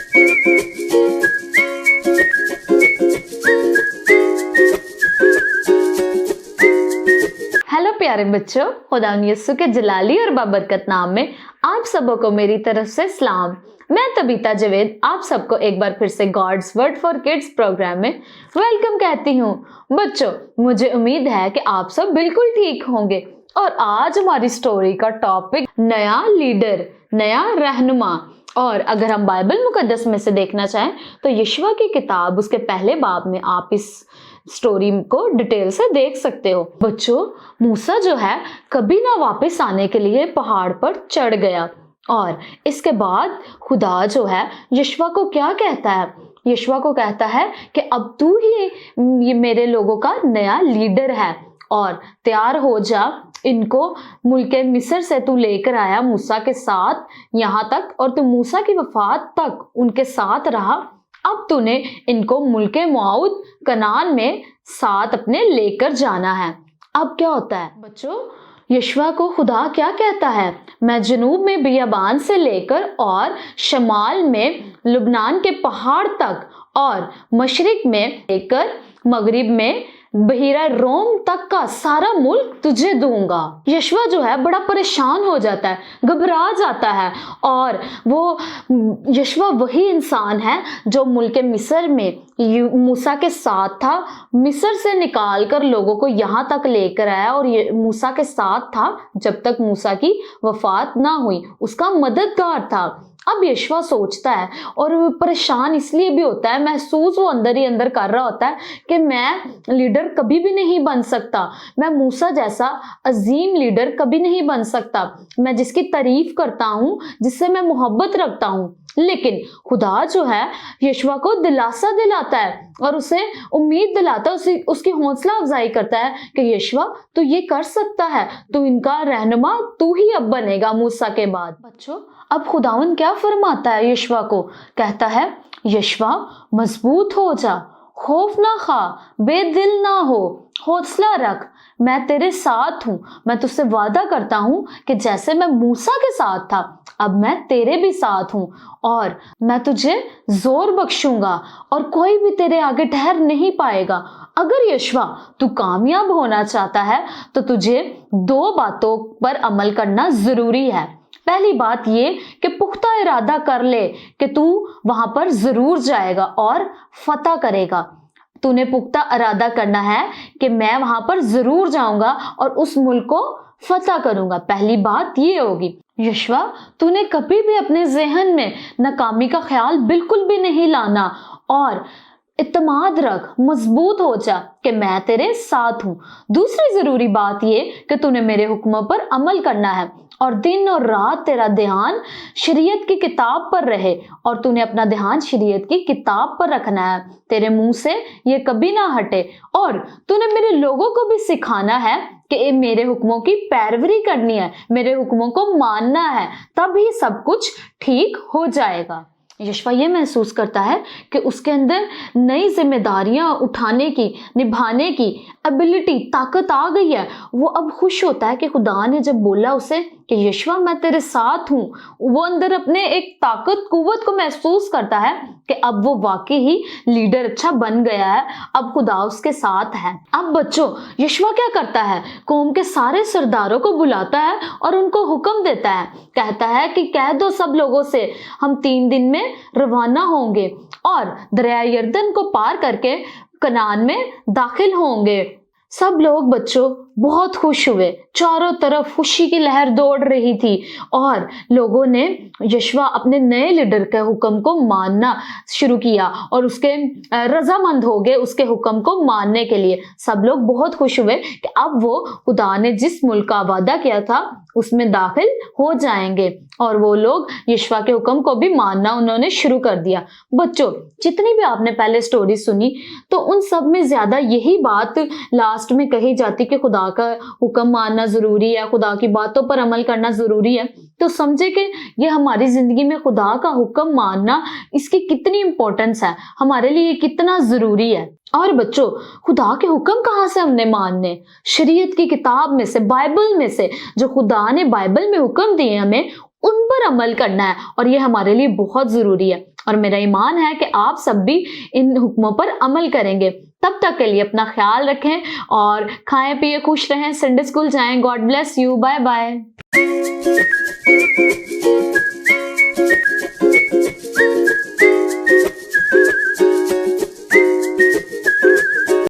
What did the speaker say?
Hello प्यारे बच्चों, खुदा यीशु के जलाली और बाबरकत नाम में आप सबों को मेरी तरफ से सलाम। मैं तबीता जवेद आप सबको एक बार फिर से God's word for kids program में वेलकम कहती हूँ। बच्चों, मुझे उम्मीद है कि आप सब बिल्कुल ठीक होंगे और आज हमारी स्टोरी का टॉपिक नया लीडर, नया रहनुमा। और अगर हम बाइबल मुकद्दस में से देखना चाहें तो यशवा की किताब उसके पहले बाब में आप इस स्टोरी को डिटेल से देख सकते हो। बच्चों, मूसा जो है कभी ना वापस आने के लिए पहाड़ पर चढ़ गया और इसके बाद खुदा जो है यशवा को क्या कहता है? यशवा को कहता है कि अब तू ही ये मेरे लोगों का नया लीडर है और तैयार हो जा। इनको मुल्के मिस्र से तू लेकर आया मूसा के साथ यहाँ तक और तू मूसा की वफात तक उनके साथ रहा। अब तूने इनको मुल्के मौद कनान में साथ अपने लेकर जाना है। अब क्या होता है बच्चों? यशवा को खुदा क्या कहता है? मैं जनूब में बियाबान से लेकर और शमाल में लुबनान के पहाड़ तक और मशरिक में लेकर मगरिब में बहीरा रोम तक का सारा मुल्क तुझे दूंगा। यशवा जो है बड़ा परेशान हो जाता है, घबरा जाता है और वो यशवा वही इंसान है जो मुल्क मिस्र में मूसा के साथ था, मिस्र से निकाल कर लोगों को यहाँ तक लेकर आया और ये मूसा के साथ था जब तक मूसा की वफात ना हुई, उसका मददगार था। अब यशवा सोचता है और परेशान इसलिए भी होता है, महसूस वो अंदर ही अंदर कर रहा होता है कि मैं लीडर कभी भी नहीं बन सकता, मैं मूसा जैसा अजीम लीडर कभी नहीं बन सकता, मैं जिसकी तारीफ करता हूँ, जिससे मैं मोहब्बत रखता हूँ। लेकिन खुदा जो है यशवा को दिलासा दिलाता है और उसे उम्मीद दिलाता है, उसकी हौसला अफजाई करता है कि यशवा तू ये कर सकता है, तू इनका रहनुमा तू ही अब बनेगा मूसा के बाद। बच्चों, अब खुदावन क्या फरमाता है यशवा को? कहता है यशवा मजबूत हो जा, खौफ ना खा, बेदिल ना हो, हौसला रख, मैं तेरे साथ हूँ। मैं तुझसे वादा करता हूँ कि जैसे मैं मूसा के साथ था अब मैं तेरे भी साथ हूँ और मैं तुझे जोर बख्शूंगा और कोई भी तेरे आगे ठहर नहीं पाएगा। अगर यशवा तू कामयाब होना चाहता है तो तुझे दो बातों पर अमल करना जरूरी है। पहली बात ये कि पुख्ता इरादा कर ले कि तू वहां पर जरूर जाएगा और फतह करेगा। तूने पुख्ता इरादा करना है कि मैं वहां पर जरूर जाऊंगा और उस मुल्क को फतह करूंगा। पहली बात ये होगी। यशवा, तूने कभी भी अपने ज़हन में नाकामी का ख्याल बिल्कुल भी नहीं लाना और इत्मीनान रख, मजबूत हो जा कि मैं तेरे साथ हूँ। दूसरी जरूरी बात ये कि तूने मेरे हुक्मों पर अमल करना है और दिन और रात तेरा ध्यान शरीयत की किताब पर रहे और तूने अपना ध्यान शरीयत की किताब पर रखना है, तेरे मुंह से ये कभी ना हटे। और तूने मेरे लोगों को भी सिखाना है कि मेरे हुक्मों की पैरवी करनी है, मेरे हुक्मों को मानना है, तभी सब कुछ ठीक हो जाएगा। यशवा ये महसूस करता है कि उसके अंदर नई जिम्मेदारियां उठाने की, निभाने की एबिलिटी, ताकत आ गई है। वो अब खुश होता है कि खुदा ने जब बोला उसे कि यशवा मैं तेरे साथ हूँ, वो अंदर अपने एक ताकत कुव्वत को महसूस करता है कि अब वो वाकई ही लीडर अच्छा बन गया है, अब खुदा उसके साथ है। अब बच्चों, यशवा क्या करता है? कौम के सारे सरदारों को बुलाता है और उनको हुक्म देता है, कहता है कि कह दो सब लोगों से हम 3 दिन में रवाना होंगे और दरिया यरदन को पार करके कनान में दाखिल होंगे। सब लोग बच्चों बहुत खुश हुए, चारों तरफ खुशी की लहर दौड़ रही थी और लोगों ने यशवा अपने नए लीडर के हुक्म को मानना शुरू किया और उसके रजामंद हो गए उसके हुक्म को मानने के लिए। सब लोग बहुत खुश हुए कि अब वो खुदा ने जिस मुल्क का वादा किया था उसमें दाखिल हो जाएंगे और वो लोग यशवा के हुक्म को भी मानना उन्होंने शुरू कर दिया। बच्चों, जितनी भी आपने पहले स्टोरी सुनी तो उन सब में ज्यादा यही बात लास्ट में कही जाती कि खुदा का हुक्म मानना जरूरी है, खुदा की बातों पर अमल करना जरूरी है। तो समझे कि ये हमारी जिंदगी में खुदा का हुक्म मानना, इसकी कितनी इंपॉर्टेंस है, हमारे लिए कितना जरूरी है। और बच्चों, खुदा के हुक्म कहाँ से हमने मानने? शरीयत की किताब में से, बाइबल में से। जो खुदा ने बाइबल में हुक्म दिए हमें उन पर अमल करना है और ये हमारे लिए बहुत जरूरी है। اور میرا ایمان ہے کہ آپ سب بھی ان حکموں پر عمل کریں گے۔ تب تک کے لیے اپنا خیال رکھیں اور کھائیں پیے خوش رہیں، سنڈے اسکول جائیں۔ God bless you, bye bye.